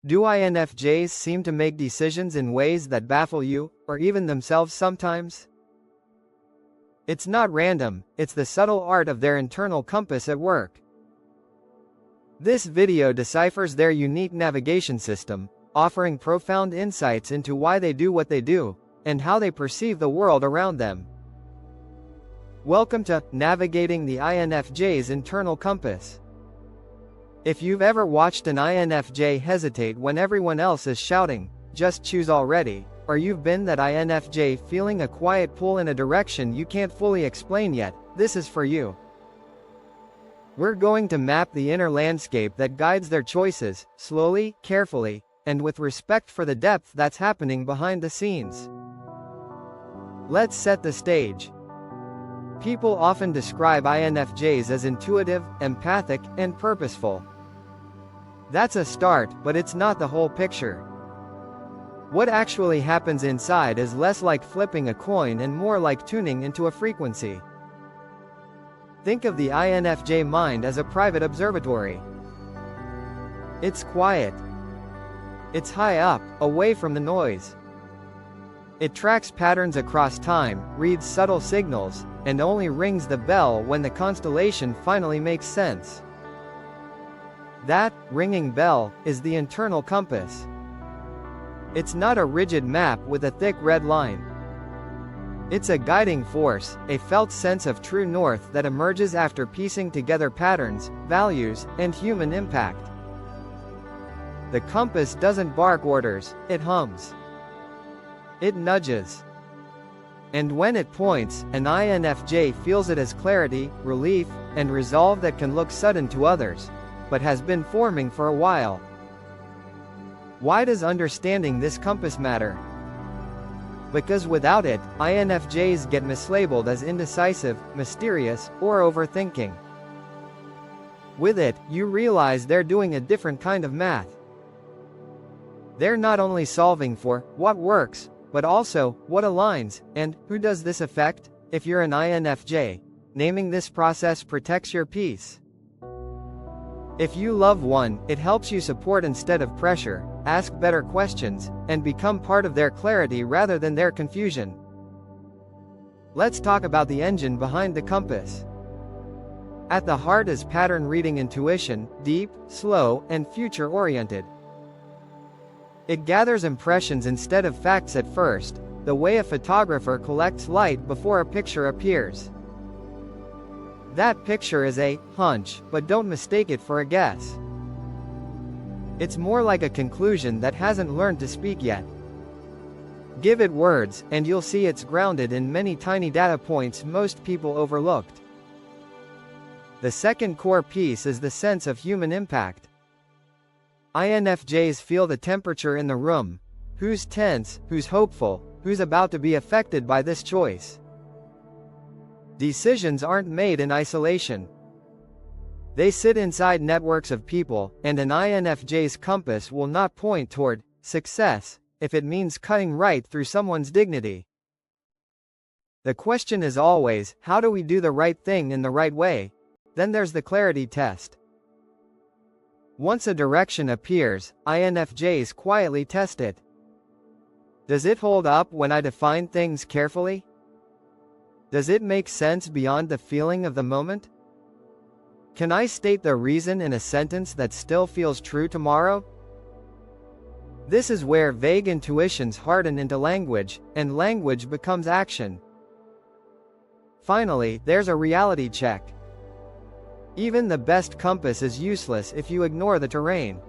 Do INFJs seem to make decisions in ways that baffle you, or even themselves sometimes? It's not random, it's the subtle art of their internal compass at work. This video deciphers their unique navigation system, offering profound insights into why they do what they do, and how they perceive the world around them. Welcome to Navigating the INFJ's Internal Compass. If you've ever watched an INFJ hesitate when everyone else is shouting, "Just choose already," or you've been that INFJ feeling a quiet pull in a direction you can't fully explain yet, this is for you. We're going to map the inner landscape that guides their choices, slowly, carefully, and with respect for the depth that's happening behind the scenes. Let's set the stage. People often describe INFJs as intuitive, empathic, and purposeful. That's a start, but it's not the whole picture. What actually happens inside is less like flipping a coin and more like tuning into a frequency. Think of the INFJ mind as a private observatory. It's quiet. It's high up, away from the noise. It tracks patterns across time, reads subtle signals, and only rings the bell when the constellation finally makes sense. That ringing bell is the internal compass. It's not a rigid map with a thick red line. It's a guiding force, a felt sense of true north that emerges after piecing together patterns, values, and human impact. The compass doesn't bark orders, it hums. It nudges. And when it points, an INFJ feels it as clarity, relief, and resolve that can look sudden to others, but has been forming for a while. Why does understanding this compass matter? Because without it, INFJs get mislabeled as indecisive, mysterious, or overthinking. With it, you realize they're doing a different kind of math. They're not only solving for what works, but also what aligns, and who does this affect? If you're an INFJ, naming this process protects your peace. If you love one, it helps you support instead of pressure, ask better questions, and become part of their clarity rather than their confusion. Let's talk about the engine behind the compass. At the heart is pattern reading intuition, deep, slow, and future-oriented. It gathers impressions instead of facts at first, the way a photographer collects light before a picture appears. That picture is a hunch, but don't mistake it for a guess. It's more like a conclusion that hasn't learned to speak yet. Give it words, and you'll see it's grounded in many tiny data points most people overlooked. The second core piece is the sense of human impact. INFJs feel the temperature in the room. Who's tense, who's hopeful, who's about to be affected by this choice? Decisions aren't made in isolation. They sit inside networks of people, and an INFJ's compass will not point toward success if it means cutting right through someone's dignity. The question is always, how do we do the right thing in the right way? Then there's the clarity test. Once a direction appears, INFJs quietly test it. Does it hold up when I define things carefully? Does it make sense beyond the feeling of the moment? Can I state the reason in a sentence that still feels true tomorrow? This is where vague intuitions harden into language, and language becomes action. Finally, there's a reality check. Even the best compass is useless if you ignore the terrain.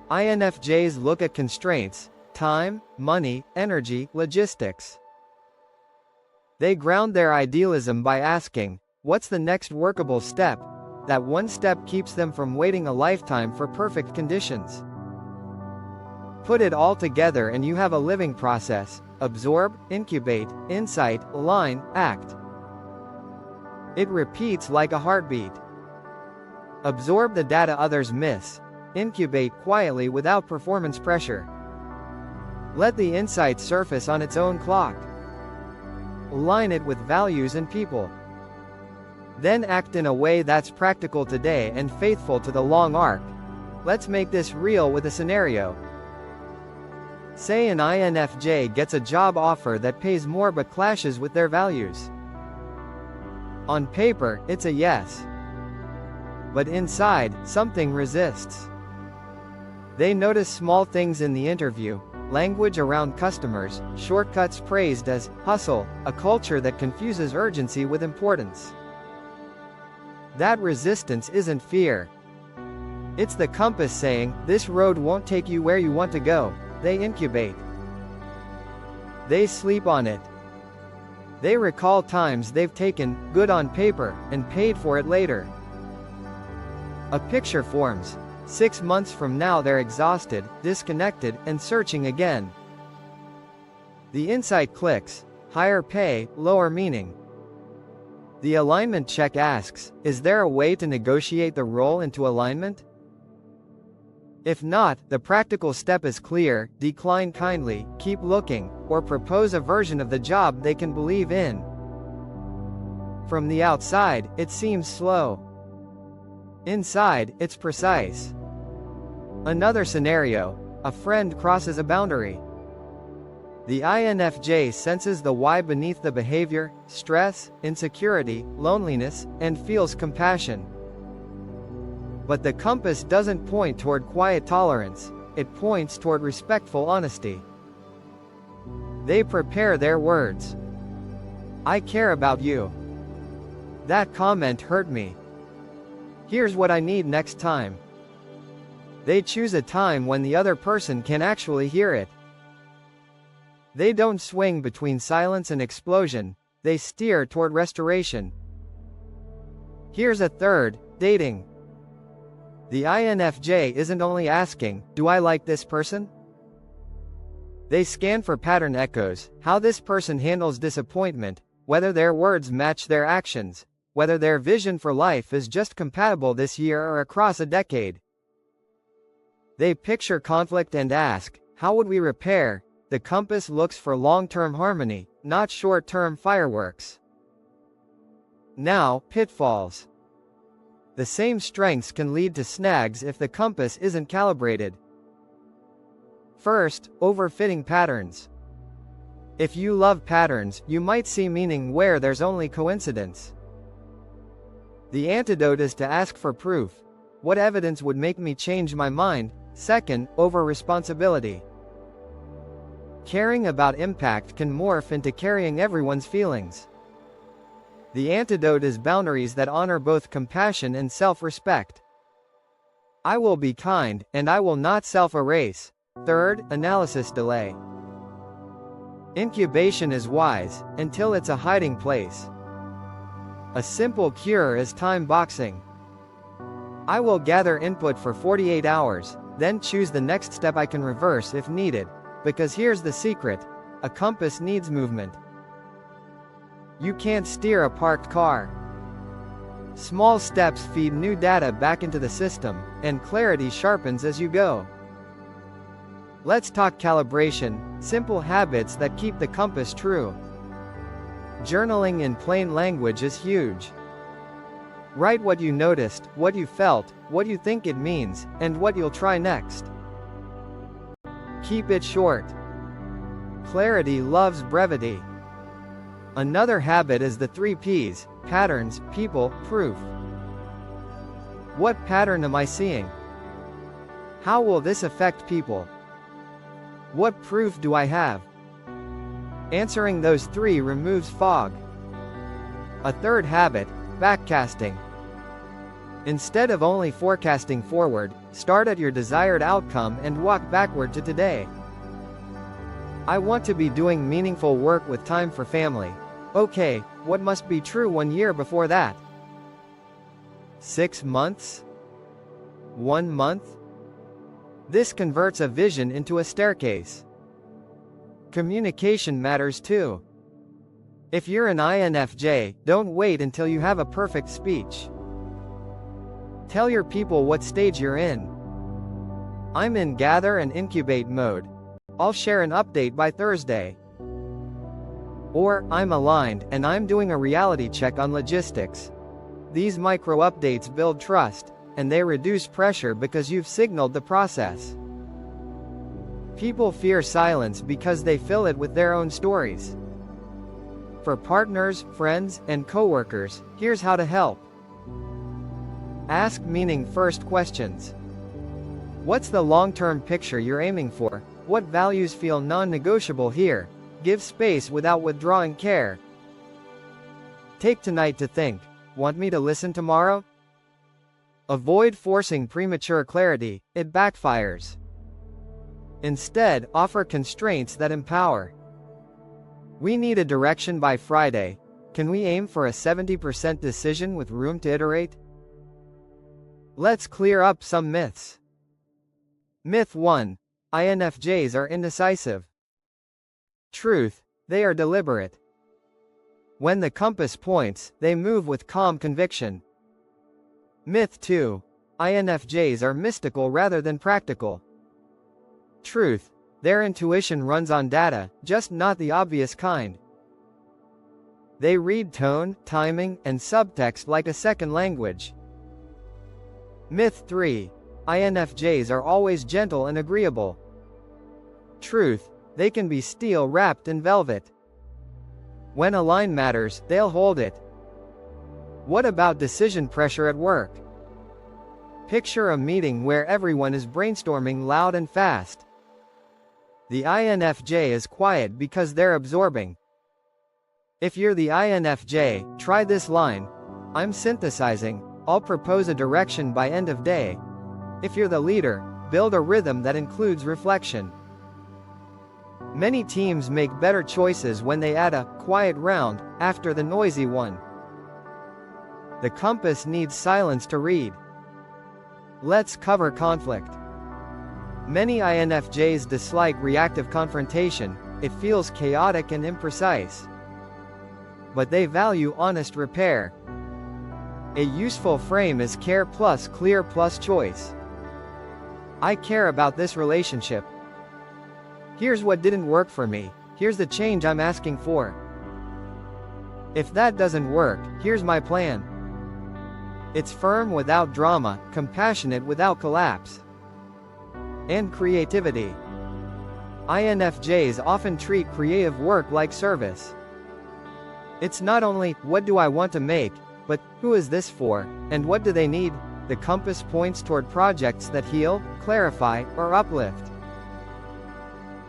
INFJs look at constraints: time, money, energy, logistics. They ground their idealism by asking, what's the next workable step? That one step keeps them from waiting a lifetime for perfect conditions. Put it all together and you have a living process: absorb, incubate, insight, align, act. It repeats like a heartbeat. Absorb the data others miss. Incubate quietly without performance pressure. Let the insight surface on its own clock. Align it with values and people. Then act in a way that's practical today and faithful to the long arc. Let's make this real with a scenario. Say an INFJ gets a job offer that pays more but clashes with their values. On paper, it's a yes. But inside, something resists. They notice small things in the interview, language around customers, shortcuts praised as hustle, a culture that confuses urgency with importance. That resistance isn't fear. It's the compass saying, this road won't take you where you want to go. They incubate. They sleep on it. They recall times they've taken, good on paper, and paid for it later. A picture forms. 6 months from now they're exhausted, disconnected, and searching again. The insight clicks. Higher pay, lower meaning. The alignment check asks, is there a way to negotiate the role into alignment? If not, the practical step is clear: decline kindly, keep looking, or propose a version of the job they can believe in. From the outside, it seems slow. Inside, it's precise. Another scenario: a friend crosses a boundary. The INFJ senses the why beneath the behavior, stress, insecurity, loneliness, and feels compassion. But the compass doesn't point toward quiet tolerance, it points toward respectful honesty. They prepare their words. I care about you. That comment hurt me. Here's what I need next time. They choose a time when the other person can actually hear it. They don't swing between silence and explosion, they steer toward restoration. Here's a third: dating. The INFJ isn't only asking, do I like this person? They scan for pattern echoes, how this person handles disappointment, whether their words match their actions, whether their vision for life is just compatible this year or across a decade. They picture conflict and ask, how would we repair? The compass looks for long-term harmony, not short-term fireworks. Now, pitfalls. The same strengths can lead to snags if the compass isn't calibrated. First, overfitting patterns. If you love patterns, you might see meaning where there's only coincidence. The antidote is to ask for proof. What evidence would make me change my mind? Second, over-responsibility. Caring about impact can morph into carrying everyone's feelings. The antidote is boundaries that honor both compassion and self-respect. I will be kind, and I will not self-erase. Third, analysis delay. Incubation is wise, until it's a hiding place. A simple cure is time boxing. I will gather input for 48 hours, then choose the next step I can reverse if needed. Because here's the secret: a compass needs movement. You can't steer a parked car. Small steps feed new data back into the system, and clarity sharpens as you go. Let's talk calibration, simple habits that keep the compass true. Journaling in plain language is huge. Write what you noticed, what you felt, what you think it means, and what you'll try next. Keep it short. Clarity loves brevity. Another habit is the 3 Ps: patterns, people, proof. What pattern am I seeing? How will this affect people? What proof do I have? Answering those 3 removes fog. A third habit: backcasting. Instead of only forecasting forward, start at your desired outcome and walk backward to today. I want to be doing meaningful work with time for family. Okay, what must be true 1 year before that? 6 months? 1 month? This converts a vision into a staircase. Communication matters too. If you're an INFJ, don't wait until you have a perfect speech. Tell your people what stage you're in. I'm in gather and incubate mode. I'll share an update by Thursday. Or, I'm aligned, and I'm doing a reality check on logistics. These micro updates build trust. and they reduce pressure because you've signaled the process. People fear silence because they fill it with their own stories. For partners, friends, and coworkers, here's how to help. Ask meaning-first questions. What's the long-term picture you're aiming for? What values feel non-negotiable here? Give space without withdrawing care. Take tonight to think. Want me to listen tomorrow? Avoid forcing premature clarity, it backfires. Instead, offer constraints that empower. We need a direction by Friday. Can we aim for a 70% decision with room to iterate? Let's clear up some myths. Myth 1. INFJs are indecisive. Truth. They are deliberate. When the compass points, they move with calm conviction. Myth 2. INFJs are mystical rather than practical. Truth. Their intuition runs on data, just not the obvious kind. They read tone, timing, and subtext like a second language. Myth 3. INFJs are always gentle and agreeable. Truth. They can be steel wrapped in velvet. When a line matters, they'll hold it. What about decision pressure at work? Picture a meeting where everyone is brainstorming loud and fast. The INFJ is quiet because they're absorbing. If you're the INFJ, try this line. I'm synthesizing. I'll propose a direction by end of day. If you're the leader, build a rhythm that includes reflection. Many teams make better choices when they add a quiet round after the noisy one. The compass needs silence to read. Let's cover conflict. Many INFJs dislike reactive confrontation. It feels chaotic and imprecise. But they value honest repair. A useful frame is care plus clear plus choice. I care about this relationship. Here's what didn't work for me. Here's the change I'm asking for. If that doesn't work, here's my plan. It's firm without drama, compassionate without collapse. And creativity. INFJs often treat creative work like service. It's not only, what do I want to make, but, who is this for, and what do they need? The compass points toward projects that heal, clarify, or uplift.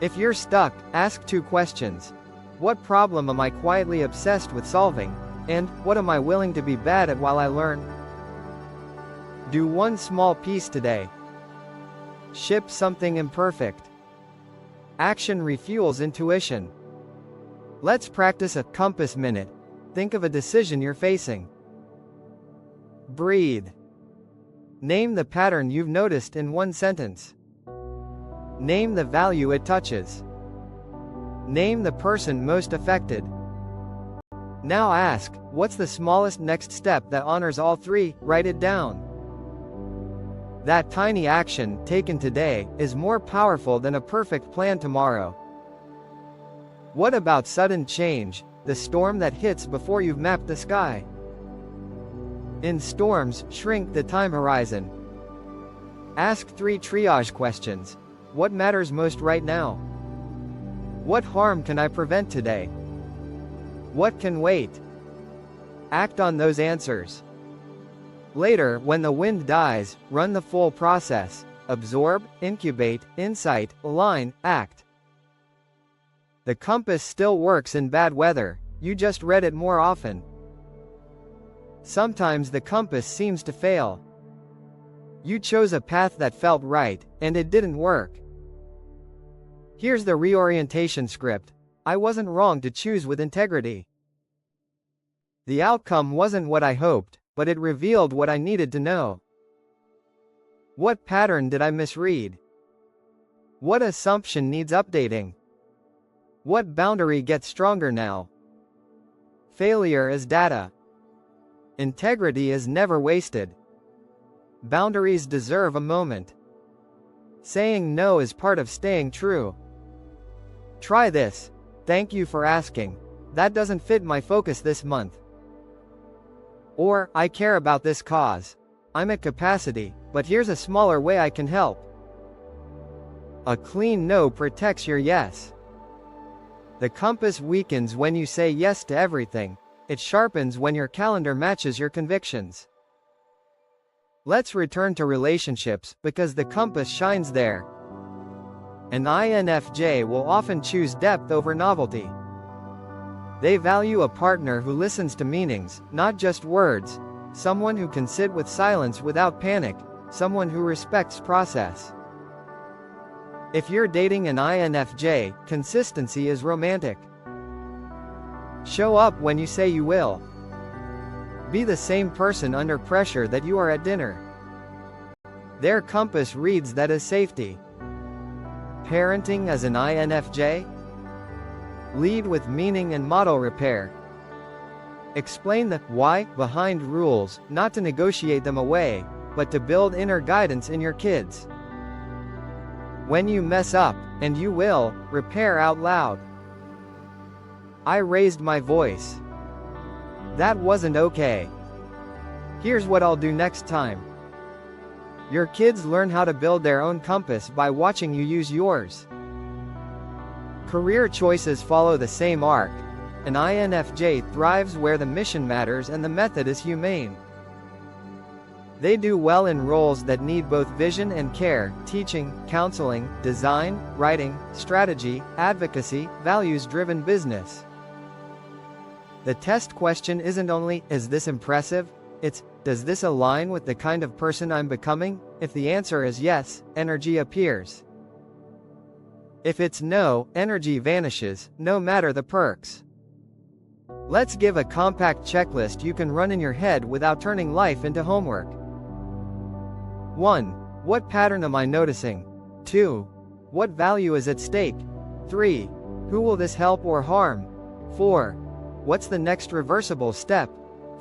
If you're stuck, ask 2 questions. What problem am I quietly obsessed with solving? And, what am I willing to be bad at while I learn? Do one small piece today. Ship something imperfect. Action refuels intuition. Let's practice a compass minute. Think of a decision you're facing. Breathe. Name the pattern you've noticed in one sentence. Name the value it touches. Name the person most affected. Now ask, what's the smallest next step that honors all 3? Write it down. That tiny action, taken today, is more powerful than a perfect plan tomorrow. What about sudden change, the storm that hits before you've mapped the sky? In storms, shrink the time horizon. Ask 3 triage questions. What matters most right now? What harm can I prevent today? What can wait? Act on those answers. Later, when the wind dies, run the full process. Absorb, incubate, insight, align, act. The compass still works in bad weather, you just read it more often. Sometimes the compass seems to fail. You chose a path that felt right, and it didn't work. Here's the reorientation script. I wasn't wrong to choose with integrity. The outcome wasn't what I hoped, but it revealed what I needed to know. What pattern did I misread? What assumption needs updating? What boundary gets stronger now? Failure is data. Integrity is never wasted. Boundaries deserve a moment. Saying no is part of staying true. Try this. Thank you for asking. That doesn't fit my focus this month. Or, I care about this cause. I'm at capacity, but here's a smaller way I can help. A clean no protects your yes. The compass weakens when you say yes to everything. It sharpens when your calendar matches your convictions. Let's return to relationships, because the compass shines there. An INFJ will often choose depth over novelty. They value a partner who listens to meanings, not just words, someone who can sit with silence without panic, someone who respects process. If you're dating an INFJ, consistency is romantic. Show up when you say you will. Be the same person under pressure that you are at dinner. Their compass reads that as safety. Parenting as an INFJ? Lead with meaning and model repair. Explain the why behind rules, not to negotiate them away, but to build inner guidance in your kids. When you mess up, and you will, repair out loud. I raised my voice. That wasn't okay. Here's what I'll do next time. Your kids learn how to build their own compass by watching you use yours. Career choices follow the same arc. An INFJ thrives where the mission matters and the method is humane. They do well in roles that need both vision and care: teaching, counseling, design, writing, strategy, advocacy, values-driven business. The test question isn't only, is this impressive? It's, does this align with the kind of person I'm becoming? If the answer is yes, energy appears. If it's no, energy vanishes, no matter the perks. Let's give a compact checklist you can run in your head without turning life into homework. 1. What pattern am I noticing? 2. What value is at stake? 3. Who will this help or harm? 4. What's the next reversible step?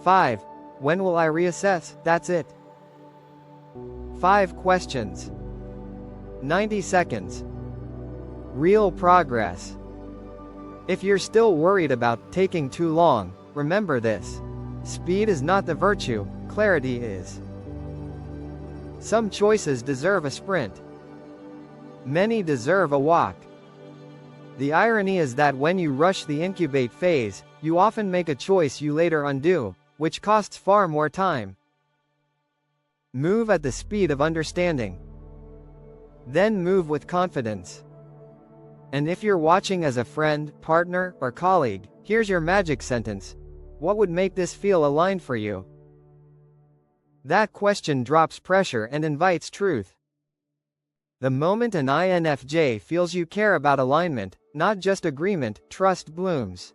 5. When will I reassess? That's it. 5 questions. 90 seconds. Real progress. If you're still worried about taking too long, remember this. Speed is not the virtue, clarity is. Some choices deserve a sprint. Many deserve a walk. The irony is that when you rush the incubate phase, you often make a choice you later undo, which costs far more time. Move at the speed of understanding. Then move with confidence. And if you're watching as a friend, partner, or colleague, here's your magic sentence. What would make this feel aligned for you? That question drops pressure and invites truth. The moment an INFJ feels you care about alignment, not just agreement, trust blooms.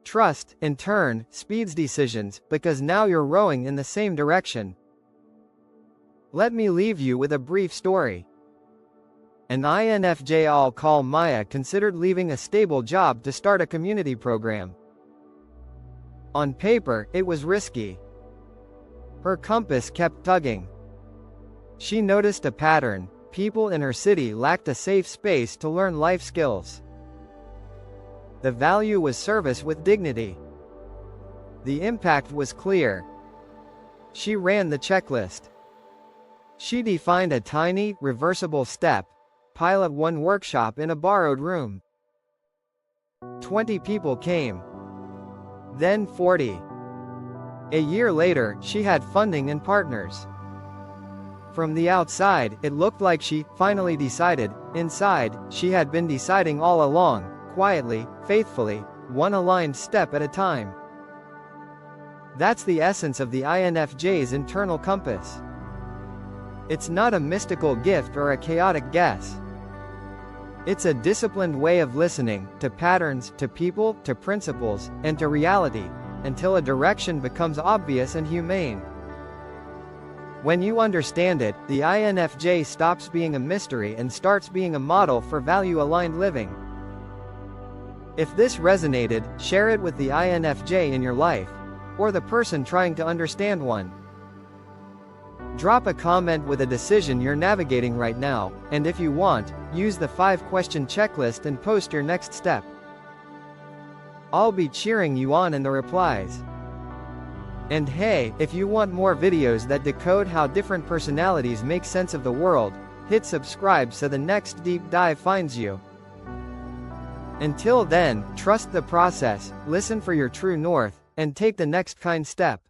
Trust, in turn, speeds decisions, because now you're rowing in the same direction. Let me leave you with a brief story. An INFJ I'll call Maya considered leaving a stable job to start a community program. On paper, it was risky. Her compass kept tugging. She noticed a pattern: people in her city lacked a safe space to learn life skills. The value was service with dignity. The impact was clear. She ran the checklist. She defined a tiny, reversible step: pilot one workshop in a borrowed room. 20 people came. Then 40. A year later, she had funding and partners. From the outside, it looked like she finally decided. Inside, she had been deciding all along, quietly, faithfully, one aligned step at a time. That's the essence of the INFJ's internal compass. It's not a mystical gift or a chaotic guess. It's a disciplined way of listening, to patterns, to people, to principles, and to reality, until a direction becomes obvious and humane. When you understand it, the INFJ stops being a mystery and starts being a model for value-aligned living. If this resonated, share it with the INFJ in your life, or the person trying to understand one. Drop a comment with a decision you're navigating right now, and if you want, use the 5-question checklist and post your next step. I'll be cheering you on in the replies. And hey, if you want more videos that decode how different personalities make sense of the world, hit subscribe so the next deep dive finds you. Until then, trust the process, listen for your true north, and take the next kind step.